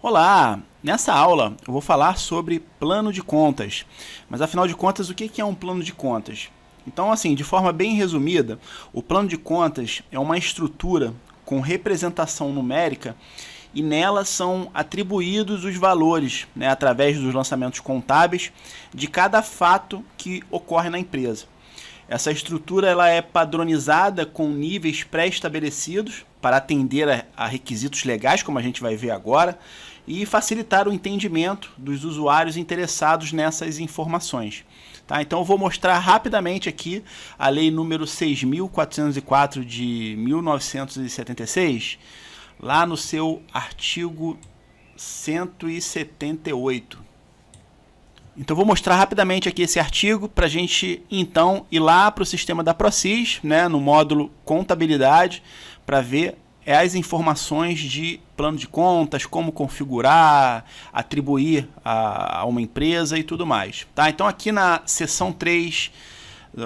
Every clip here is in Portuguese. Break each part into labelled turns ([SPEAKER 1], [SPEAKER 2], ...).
[SPEAKER 1] Olá! Nessa aula eu vou falar sobre plano de contas, mas afinal de contas, o que é um plano de contas? Então, assim, de forma bem resumida, o plano de contas é uma estrutura com representação numérica e nela são atribuídos os valores, através dos lançamentos contábeis de cada fato que ocorre na empresa. Essa estrutura ela é padronizada com níveis pré-estabelecidos para atender a requisitos legais, como a gente vai ver agora, e facilitar o entendimento dos usuários interessados nessas informações. Tá? Então eu vou mostrar rapidamente aqui a lei número 6.404 de 1976, lá no seu artigo 178. Então vou mostrar rapidamente aqui esse artigo para a gente então ir lá para o sistema da PROCIS, no módulo contabilidade, para ver as informações de plano de contas, como configurar, atribuir a uma empresa e tudo mais. Tá? Então aqui na seção 3,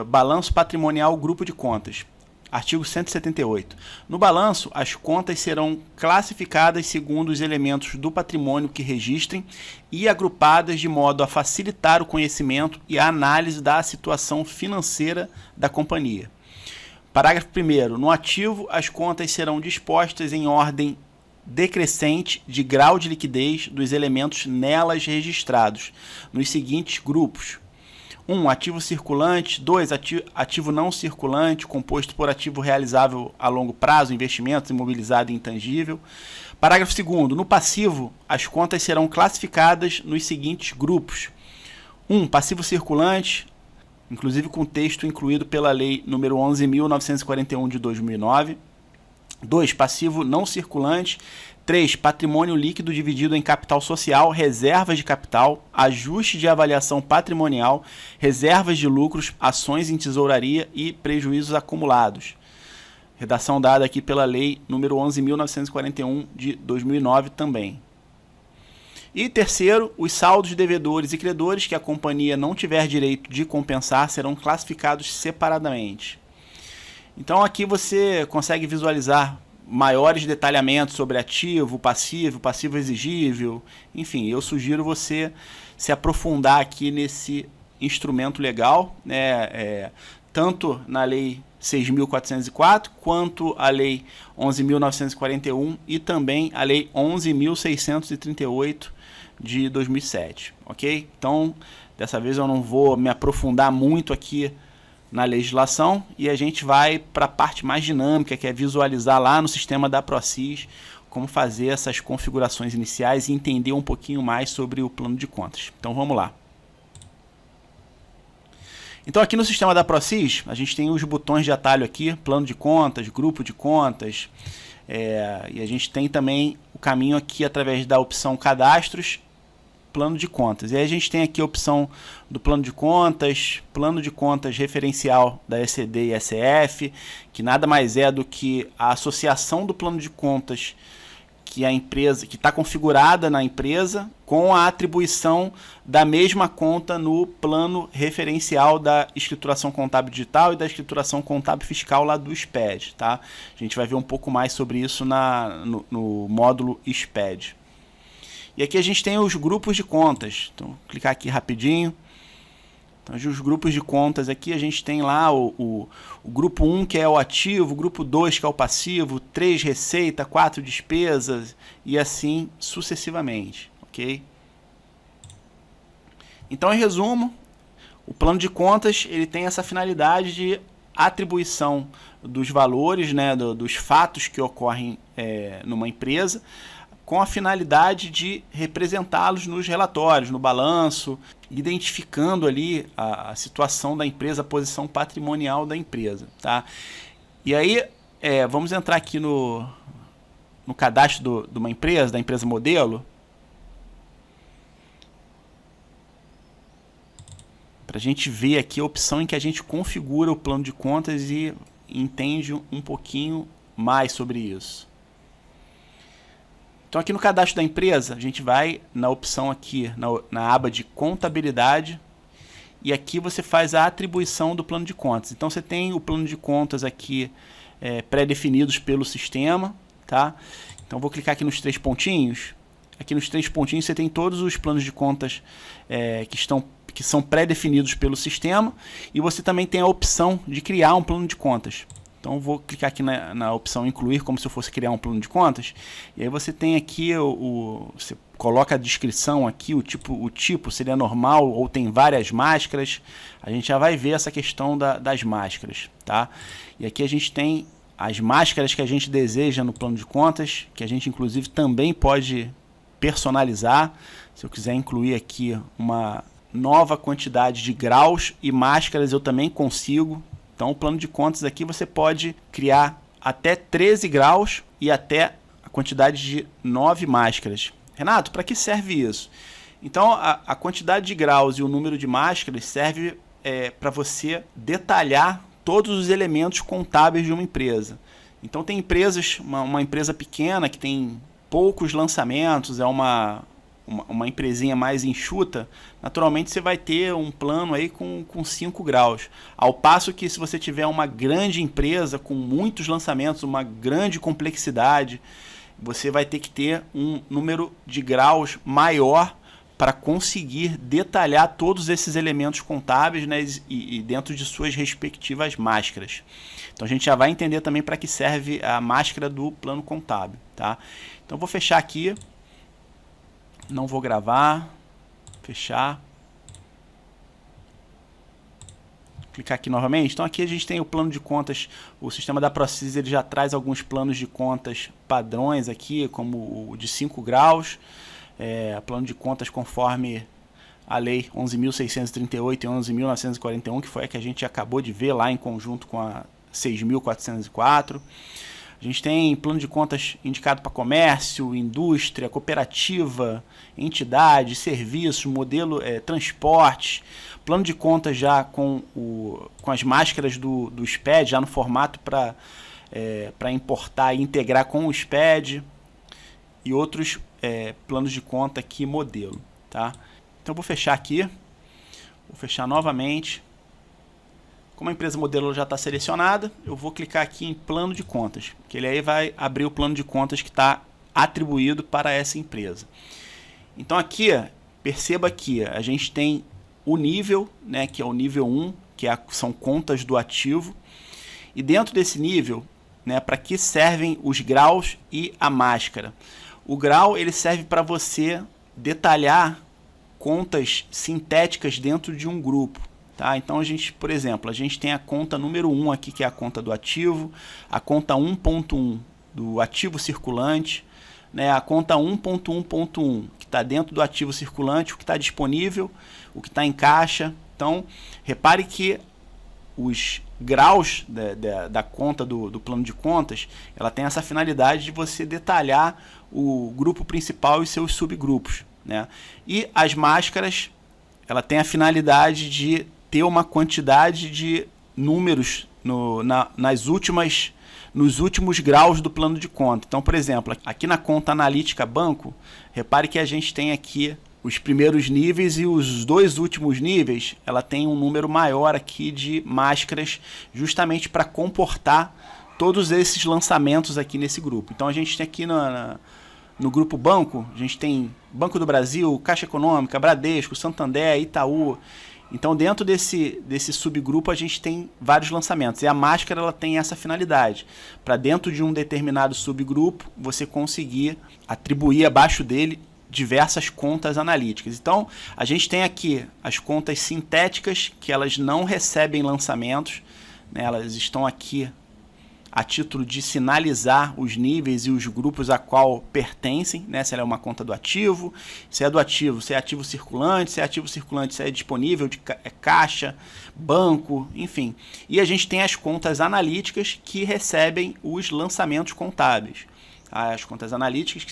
[SPEAKER 1] balanço patrimonial, grupo de contas. Artigo 178. No balanço, as contas serão classificadas segundo os elementos do patrimônio que registrem e agrupadas de modo a facilitar o conhecimento e a análise da situação financeira da companhia. Parágrafo 1º. No ativo, as contas serão dispostas em ordem decrescente de grau de liquidez dos elementos nelas registrados, nos seguintes grupos: 1. Ativo circulante. 2. Ativo não circulante, composto por ativo realizável a longo prazo, investimentos, imobilizado e intangível. Parágrafo 2º. No passivo, as contas serão classificadas nos seguintes grupos: 1. Passivo circulante, inclusive com texto incluído pela Lei nº 11.941 de 2009. 2. Passivo não circulante. 3. Patrimônio líquido dividido em capital social, reservas de capital, ajuste de avaliação patrimonial, reservas de lucros, ações em tesouraria e prejuízos acumulados. Redação dada aqui pela Lei nº 11.941 de 2009 também. E terceiro, os saldos de devedores e credores que a companhia não tiver direito de compensar serão classificados separadamente. Então aqui você consegue visualizar maiores detalhamentos sobre ativo, passivo exigível, enfim, eu sugiro você se aprofundar aqui nesse instrumento legal, tanto na Lei 6.404 quanto a Lei 11.941 e também a Lei 11.638 de 2007, ok? Então, dessa vez eu não vou me aprofundar muito aqui na legislação e a gente vai para a parte mais dinâmica, que é visualizar lá no sistema da PROCIS como fazer essas configurações iniciais e entender um pouquinho mais sobre o plano de contas. Então vamos lá. Então aqui no sistema da PROCIS a gente tem os botões de atalho aqui, plano de contas, grupo de contas, e a gente tem também o caminho aqui através da opção cadastros, plano de contas. E aí a gente tem aqui a opção do plano de contas referencial da ECD e SF, que nada mais é do que a associação do plano de contas que a empresa, que está configurada na empresa, com a atribuição da mesma conta no plano referencial da escrituração contábil digital e da escrituração contábil fiscal lá do SPED. Tá? A gente vai ver um pouco mais sobre isso no módulo SPED. E aqui a gente tem os grupos de contas. Então, vou clicar aqui rapidinho. Então, os grupos de contas aqui, a gente tem lá o grupo 1, que é o ativo, o grupo 2, que é o passivo, 3, receita, 4, despesas, e assim sucessivamente, ok? Então, em resumo, o plano de contas ele tem essa finalidade de atribuição dos valores, dos fatos que ocorrem numa empresa, com a finalidade de representá-los nos relatórios, no balanço, identificando ali a situação da empresa, a posição patrimonial da empresa. Tá? E aí, vamos entrar aqui no cadastro de uma empresa, da empresa modelo, para a gente ver aqui a opção em que a gente configura o plano de contas e entende um pouquinho mais sobre isso. Então aqui no cadastro da empresa, a gente vai na opção aqui, na aba de contabilidade, e aqui você faz a atribuição do plano de contas. Então você tem o plano de contas aqui pré-definidos pelo sistema, tá? Então vou clicar aqui nos 3 pontinhos, aqui nos 3 pontinhos você tem todos os planos de contas que são pré-definidos pelo sistema, e você também tem a opção de criar um plano de contas. Então eu vou clicar aqui na opção incluir, como se eu fosse criar um plano de contas, e aí você tem aqui, você coloca a descrição aqui, o tipo seria normal ou tem várias máscaras. A gente já vai ver essa questão das máscaras, tá? E aqui a gente tem as máscaras que a gente deseja no plano de contas, que a gente inclusive também pode personalizar. Se eu quiser incluir aqui uma nova quantidade de graus e máscaras, eu também consigo. Então o plano de contas aqui você pode criar até 13 graus e até a quantidade de 9 máscaras. Renato, para que serve isso? Então a quantidade de graus e o número de máscaras serve para você detalhar todos os elementos contábeis de uma empresa. Então tem empresas, uma empresa pequena que tem poucos lançamentos, é uma empresinha mais enxuta, naturalmente você vai ter um plano aí com 5 graus. Ao passo que se você tiver uma grande empresa com muitos lançamentos, uma grande complexidade, você vai ter que ter um número de graus maior para conseguir detalhar todos esses elementos contábeis, né, e dentro de suas respectivas máscaras. Então a gente já vai entender também para que serve a máscara do plano contábil, tá? Então eu vou fechar aqui. Não vou gravar, fechar, clicar aqui novamente. Então aqui a gente tem o plano de contas, o sistema da ProSys ele já traz alguns planos de contas padrões aqui, como o de 5 graus, plano de contas conforme a lei 11.638 e 11.941, que foi a que a gente acabou de ver lá em conjunto com a 6.404. A gente tem plano de contas indicado para comércio, indústria, cooperativa, entidade, serviço, modelo, transporte. Plano de contas já com as máscaras do SPED, já no formato para importar e integrar com o SPED. E outros planos de conta aqui modelo. Tá? Então eu vou fechar aqui. Vou fechar novamente. Como a empresa modelo já está selecionada, eu vou clicar aqui em plano de contas, que ele aí vai abrir o plano de contas que está atribuído para essa empresa. Então aqui, perceba que a gente tem o nível, né, que é o nível 1, que são contas do ativo, e dentro desse nível, né, para que servem os graus e a máscara. O grau ele serve para você detalhar contas sintéticas dentro de um grupo. Tá? Então, por exemplo, a gente tem a conta número 1 aqui, que é a conta do ativo, a conta 1.1 do ativo circulante, né? A conta 1.1.1, que está dentro do ativo circulante, o que está disponível, o que está em caixa. Então, repare que os graus da conta do plano de contas, ela tem essa finalidade de você detalhar o grupo principal e seus subgrupos, né? E as máscaras, ela tem a finalidade de ter uma quantidade de números nos últimos graus do plano de conta. Então, por exemplo, aqui na conta analítica banco, repare que a gente tem aqui os primeiros níveis e os 2 últimos níveis, ela tem um número maior aqui de máscaras, justamente para comportar todos esses lançamentos aqui nesse grupo. Então a gente tem aqui no grupo banco, a gente tem Banco do Brasil, Caixa Econômica, Bradesco, Santander, Itaú. Então dentro desse subgrupo a gente tem vários lançamentos. E a máscara ela tem essa finalidade, para dentro de um determinado subgrupo você conseguir atribuir abaixo dele diversas contas analíticas. Então a gente tem aqui as contas sintéticas, que elas não recebem lançamentos, né? Elas estão aqui a título de sinalizar os níveis e os grupos a qual pertencem, né? Se ela é uma conta do ativo, se é do ativo, se é ativo circulante, se é ativo circulante, se é disponível, caixa, banco, enfim. E a gente tem as contas analíticas que recebem os lançamentos contábeis. As contas analíticas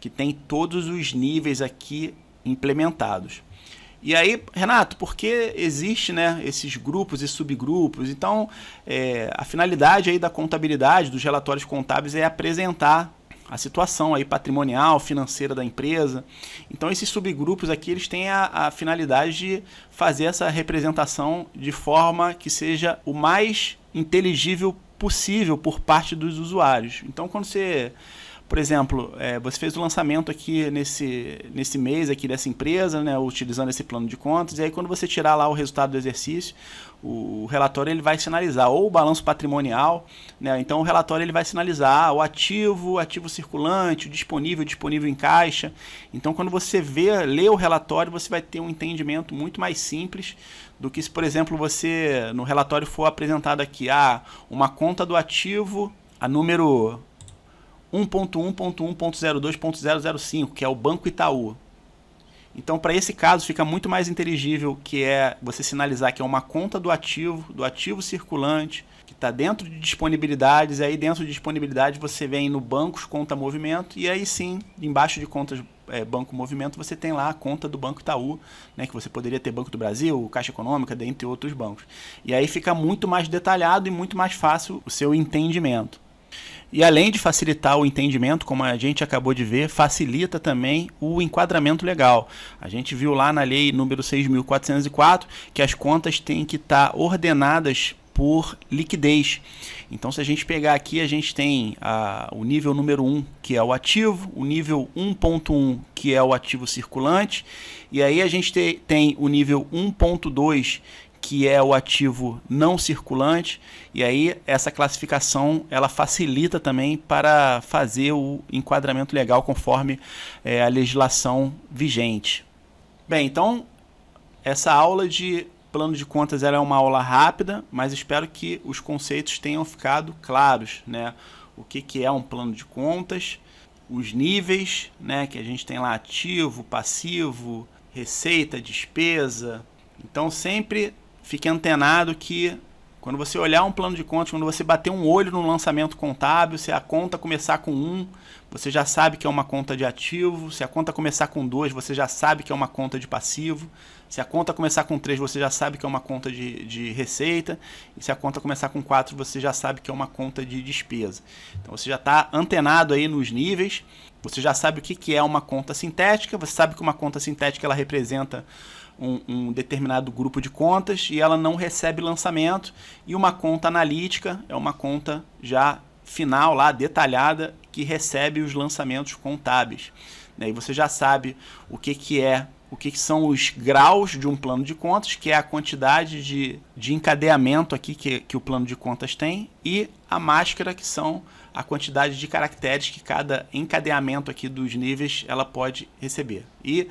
[SPEAKER 1] que tem todos os níveis aqui implementados. E aí, Renato, por que existe, né, esses grupos e subgrupos? Então, a finalidade aí da contabilidade, dos relatórios contábeis, é apresentar a situação aí patrimonial, financeira da empresa. Então, esses subgrupos aqui, eles têm a finalidade de fazer essa representação de forma que seja o mais inteligível possível por parte dos usuários. Então, quando você, Por exemplo, você fez o lançamento aqui nesse mês aqui dessa empresa, né, utilizando esse plano de contas, e aí quando você tirar lá o resultado do exercício, o relatório ele vai sinalizar ou o balanço patrimonial, né, então o relatório ele vai sinalizar o ativo circulante, o disponível em caixa. Então quando você lê o relatório, você vai ter um entendimento muito mais simples do que se, por exemplo, você no relatório for apresentado aqui, uma conta do ativo, a número 1.1.1.02.005, que é o Banco Itaú. Então, para esse caso, fica muito mais inteligível que é você sinalizar que é uma conta do ativo circulante, que está dentro de disponibilidades, e aí dentro de disponibilidade você vem no bancos, conta movimento, e aí sim, embaixo de contas banco movimento, você tem lá a conta do Banco Itaú, né, que você poderia ter Banco do Brasil, Caixa Econômica, dentre outros bancos. E aí fica muito mais detalhado e muito mais fácil o seu entendimento. E além de facilitar o entendimento, como a gente acabou de ver, facilita também o enquadramento legal. A gente viu lá na lei número 6.404 que as contas têm que estar ordenadas por liquidez. Então, se a gente pegar aqui, a gente tem o nível número 1, que é o ativo, o nível 1.1, que é o ativo circulante, e aí a gente tem o nível 1.2, que é o ativo não circulante, e aí essa classificação ela facilita também para fazer o enquadramento legal conforme a legislação vigente. Bem, então essa aula de plano de contas era uma aula rápida, mas espero que os conceitos tenham ficado claros, né? O que é um plano de contas, os níveis, né? Que a gente tem lá ativo, passivo, receita, despesa. Então sempre fique antenado que quando você olhar um plano de contas, quando você bater um olho no lançamento contábil, se a conta começar com 1, você já sabe que é uma conta de ativo. Se a conta começar com 2, você já sabe que é uma conta de passivo. Se a conta começar com 3, você já sabe que é uma conta de receita. E se a conta começar com 4, você já sabe que é uma conta de despesa. Então você já está antenado aí nos níveis. Você já sabe o que é uma conta sintética. Você sabe que uma conta sintética ela representa um determinado grupo de contas e ela não recebe lançamento. E uma conta analítica é uma conta já final, lá detalhada, que recebe os lançamentos contábeis. E você já sabe o que são os graus de um plano de contas, que é a quantidade de encadeamento aqui que o plano de contas tem, e a máscara, que são a quantidade de caracteres que cada encadeamento aqui dos níveis ela pode receber. E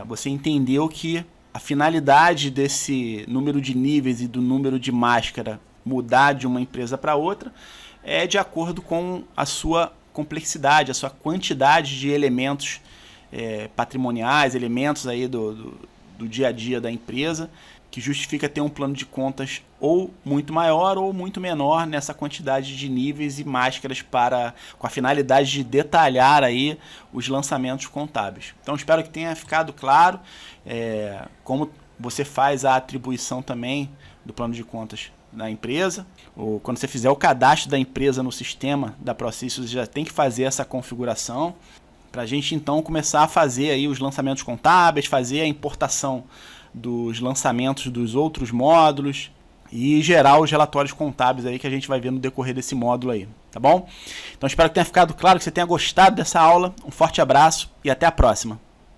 [SPEAKER 1] você entendeu que a finalidade desse número de níveis e do número de máscara mudar de uma empresa para outra é de acordo com a sua complexidade, a sua quantidade de elementos patrimoniais, elementos aí do dia a dia da empresa, que justifica ter um plano de contas ou muito maior ou muito menor nessa quantidade de níveis e máscaras com a finalidade de detalhar aí os lançamentos contábeis. Então espero que tenha ficado claro como você faz a atribuição também do plano de contas na empresa. Ou quando você fizer o cadastro da empresa no sistema da ProSys, você já tem que fazer essa configuração para a gente então começar a fazer aí os lançamentos contábeis, fazer a importação dos lançamentos dos outros módulos e gerar os relatórios contábeis aí que a gente vai ver no decorrer desse módulo aí, tá bom? Então espero que tenha ficado claro, que você tenha gostado dessa aula. Um forte abraço e até a próxima.